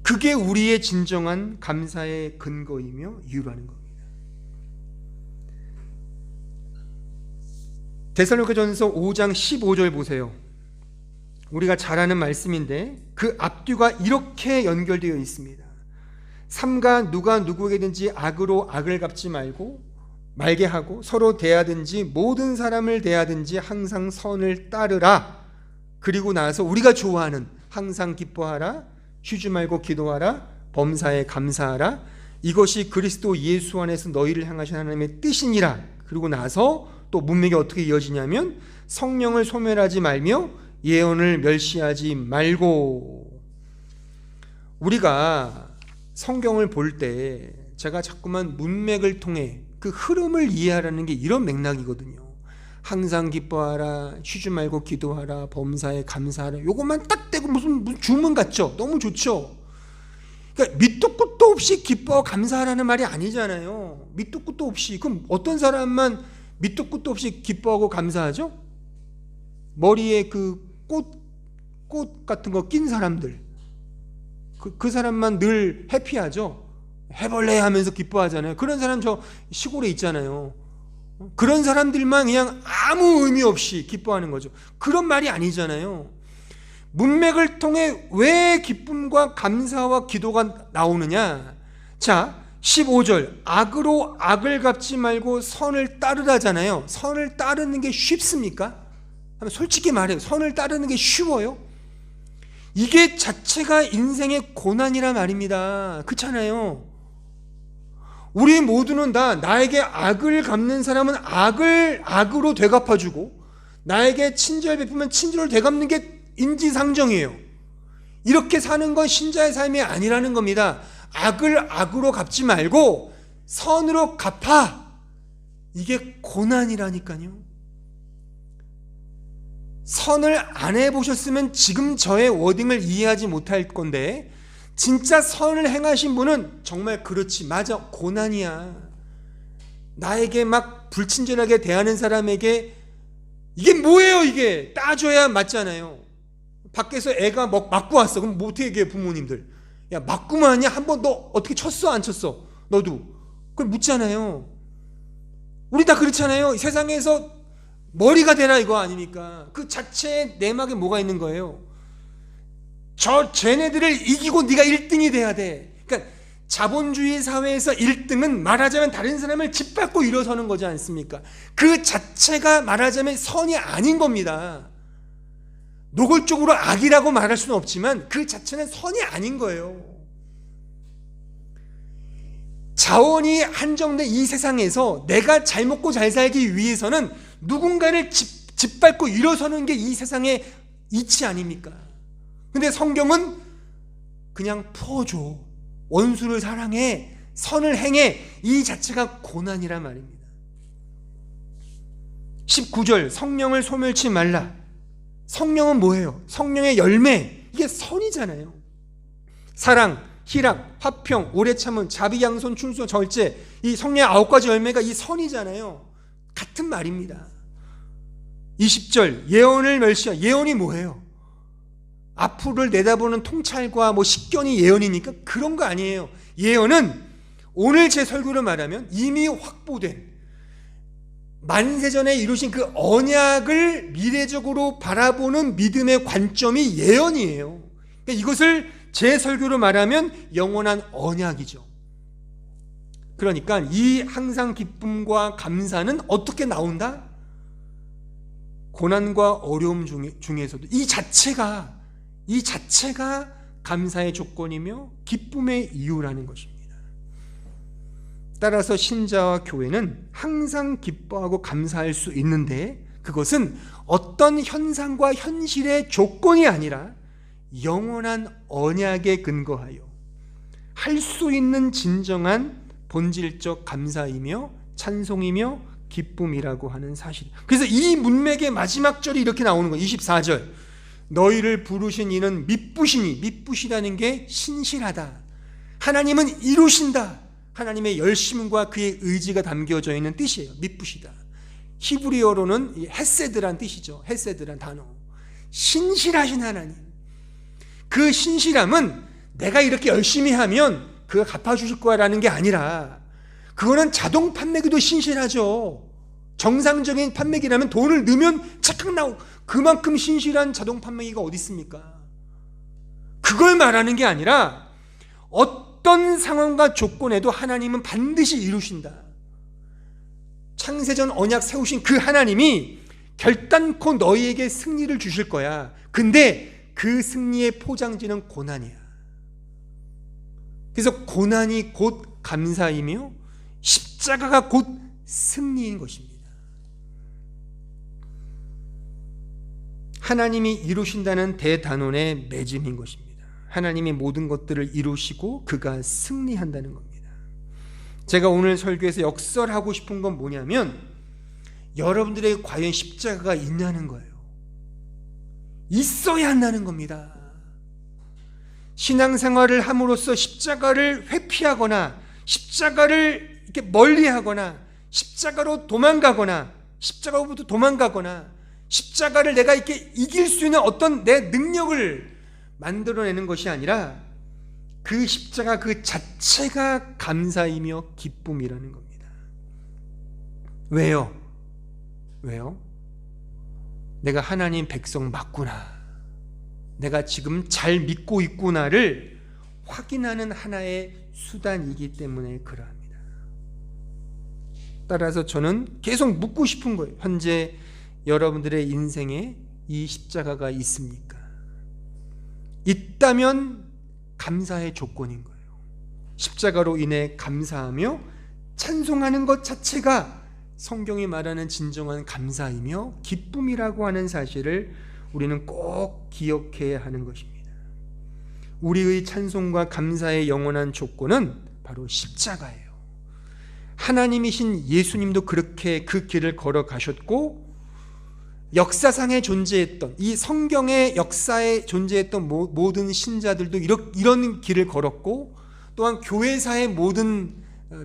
그게 우리의 진정한 감사의 근거이며 이유라는 겁니다. 데살로니가전서 5장 15절 보세요. 우리가 잘 아는 말씀인데 그 앞뒤가 이렇게 연결되어 있습니다. 삼가 누가 누구에게든지 악으로 악을 갚지 말게 하고 서로 대하든지 모든 사람을 대하든지 항상 선을 따르라. 그리고 나서 우리가 좋아하는 항상 기뻐하라, 쉬지 말고 기도하라, 범사에 감사하라. 이것이 그리스도 예수 안에서 너희를 향하신 하나님의 뜻이니라. 그리고 나서 또 문맥이 어떻게 이어지냐면 성령을 소멸하지 말며 예언을 멸시하지 말고. 우리가 성경을 볼 때 제가 자꾸만 문맥을 통해 그 흐름을 이해하라는 게 이런 맥락이거든요. 항상 기뻐하라, 쉬지 말고 기도하라, 범사에 감사하라. 요것만 딱 떼고 무슨 주문 같죠? 너무 좋죠? 그러니까 밑도 끝도 없이 기뻐하고 감사하라는 말이 아니잖아요. 밑도 끝도 없이. 그럼 어떤 사람만 밑도 끝도 없이 기뻐하고 감사하죠? 머리에 그 꽃 같은 거 낀 사람들. 그 사람만 늘 해피하죠? 해벌레 하면서 기뻐하잖아요. 그런 사람 저 시골에 있잖아요. 그런 사람들만 그냥 아무 의미 없이 기뻐하는 거죠. 그런 말이 아니잖아요. 문맥을 통해 왜 기쁨과 감사와 기도가 나오느냐? 자, 15절 악으로 악을 갚지 말고 선을 따르라잖아요. 선을 따르는 게 쉽습니까? 솔직히 말해요. 선을 따르는 게 쉬워요? 이게 자체가 인생의 고난이란 말입니다. 그렇잖아요. 우리 모두는 다 나에게 악을 갚는 사람은 악으로 되갚아주고 나에게 친절 베푸면 친절을 되갚는 게 인지상정이에요. 이렇게 사는 건 신자의 삶이 아니라는 겁니다. 악을 악으로 갚지 말고 선으로 갚아. 이게 고난이라니까요. 선을 안 해보셨으면 지금 저의 워딩을 이해하지 못할 건데 진짜 선을 행하신 분은 정말 그렇지, 맞아, 고난이야. 나에게 막 불친절하게 대하는 사람에게 이게 뭐예요, 이게 따져야 맞잖아요. 밖에서 애가 맞고 왔어. 그럼 뭐 어떻게 얘기해, 부모님들? 야, 맞고만 하냐? 한번 너 어떻게 쳤어, 안 쳤어? 너도 그걸 묻잖아요. 우리 다 그렇잖아요. 세상에서 머리가 되나 이거 아닙니까? 그 자체에 내막에 뭐가 있는 거예요? 쟤네들을 이기고 네가 1등이 돼야 돼. 그러니까 자본주의 사회에서 1등은 말하자면 다른 사람을 짓밟고 일어서는 거지 않습니까? 그 자체가 말하자면 선이 아닌 겁니다. 노골적으로 악이라고 말할 수는 없지만 그 자체는 선이 아닌 거예요. 자원이 한정된 이 세상에서 내가 잘 먹고 잘 살기 위해서는 누군가를 짓밟고 일어서는 게 이 세상의 이치 아닙니까? 근데 성경은 그냥 풀어줘. 원수를 사랑해. 선을 행해. 이 자체가 고난이란 말입니다. 19절 성령을 소멸치 말라. 성령은 뭐예요? 성령의 열매. 이게 선이잖아요. 사랑, 희락, 화평, 오래 참음, 자비, 양손, 충성, 절제. 이 성령의 9가지 열매가 이 선이잖아요. 같은 말입니다. 20절 예언을 멸시하. 예언이 뭐예요? 앞으로를 내다보는 통찰과 식견이 예언이니까 그런 거 아니에요. 예언은 오늘 제 설교를 말하면 이미 확보된 만세전에 이루신 그 언약을 미래적으로 바라보는 믿음의 관점이 예언이에요. 그러니까 이것을 제 설교로 말하면 영원한 언약이죠. 그러니까 이 항상 기쁨과 감사는 어떻게 나온다? 고난과 어려움 중에서도 이 자체가 감사의 조건이며 기쁨의 이유라는 것입니다. 따라서 신자와 교회는 항상 기뻐하고 감사할 수 있는데 그것은 어떤 현상과 현실의 조건이 아니라 영원한 언약에 근거하여 할 수 있는 진정한 본질적 감사이며 찬송이며 기쁨이라고 하는 사실. 그래서 이 문맥의 마지막 절이 이렇게 나오는 거예요. 24절 너희를 부르신 이는 미쁘시니, 미쁘시다는 게 신실하다. 하나님은 이루신다. 하나님의 열심과 그의 의지가 담겨져 있는 뜻이에요. 미쁘시다. 히브리어로는 헤세드란 뜻이죠. 헤세드란 단어. 신실하신 하나님. 그 신실함은 내가 이렇게 열심히 하면 그가 갚아주실 거라는 게 아니라 그거는 자동 판매기도 신실하죠. 정상적인 판매기라면 돈을 넣으면 착각 나오고 그만큼 신실한 자동 판매기가 어디 있습니까? 그걸 말하는 게 아니라 어떤 상황과 조건에도 하나님은 반드시 이루신다. 창세전 언약 세우신 그 하나님이 결단코 너희에게 승리를 주실 거야. 근데 그 승리의 포장지는 고난이야. 그래서 고난이 곧 감사이며 십자가가 곧 승리인 것입니다. 하나님이 이루신다는 대단원의 맺음인 것입니다. 하나님이 모든 것들을 이루시고 그가 승리한다는 겁니다. 제가 오늘 설교에서 역설하고 싶은 건 뭐냐면 여러분들에게 과연 십자가가 있냐는 거예요. 있어야 한다는 겁니다. 신앙생활을 함으로써 십자가를 회피하거나 십자가를 이렇게 멀리하거나 십자가로 도망가거나 십자가로부터 도망가거나 십자가를 내가 이렇게 이길 수 있는 어떤 내 능력을 만들어내는 것이 아니라 그 십자가 그 자체가 감사이며 기쁨이라는 겁니다. 왜요? 내가 하나님 백성 맞구나. 내가 지금 잘 믿고 있구나를 확인하는 하나의 수단이기 때문에 그러합니다. 따라서 저는 계속 묻고 싶은 거예요. 현재 여러분들의 인생에 이 십자가가 있습니까? 있다면 감사의 조건인 거예요. 십자가로 인해 감사하며 찬송하는 것 자체가 성경이 말하는 진정한 감사이며 기쁨이라고 하는 사실을 우리는 꼭 기억해야 하는 것입니다. 우리의 찬송과 감사의 영원한 조건은 바로 십자가예요. 하나님이신 예수님도 그렇게 그 길을 걸어가셨고 역사상에 존재했던 이 성경의 역사에 존재했던 모든 신자들도 이런 길을 걸었고, 또한 교회사의 모든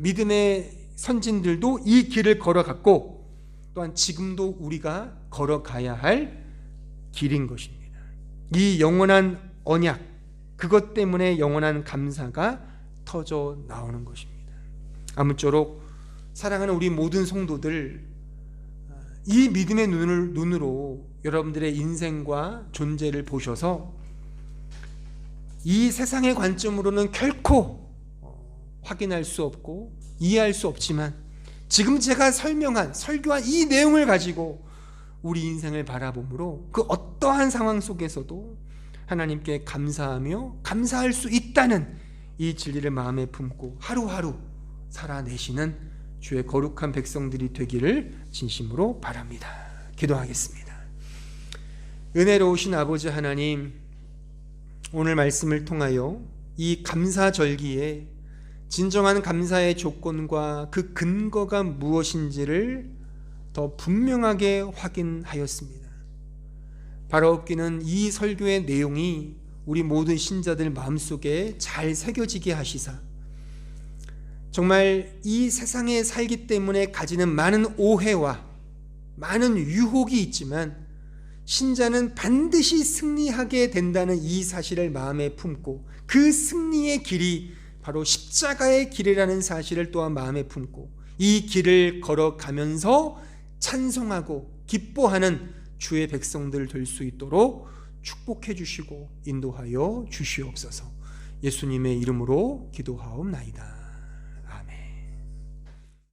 믿음의 선진들도 이 길을 걸어갔고, 또한 지금도 우리가 걸어가야 할 길인 것입니다. 이 영원한 언약, 그것 때문에 영원한 감사가 터져 나오는 것입니다. 아무쪼록 사랑하는 우리 모든 성도들, 이 믿음의 눈으로 여러분들의 인생과 존재를 보셔서 이 세상의 관점으로는 결코 확인할 수 없고 이해할 수 없지만, 지금 제가 설교한 이 내용을 가지고 우리 인생을 바라보므로 그 어떠한 상황 속에서도 하나님께 감사하며 감사할 수 있다는 이 진리를 마음에 품고 하루하루 살아내시는 주의 거룩한 백성들이 되기를 진심으로 바랍니다. 기도하겠습니다. 은혜로우신 아버지 하나님, 오늘 말씀을 통하여 이 감사절기에 진정한 감사의 조건과 그 근거가 무엇인지를 더 분명하게 확인하였습니다. 바라옵기는 이 설교의 내용이 우리 모든 신자들 마음속에 잘 새겨지게 하시사, 정말 이 세상에 살기 때문에 가지는 많은 오해와 많은 유혹이 있지만 신자는 반드시 승리하게 된다는 이 사실을 마음에 품고, 그 승리의 길이 바로 십자가의 길이라는 사실을 또한 마음에 품고 이 길을 걸어가면서 찬송하고 기뻐하는 주의 백성들 될 수 있도록 축복해 주시고 인도하여 주시옵소서. 예수님의 이름으로 기도하옵나이다.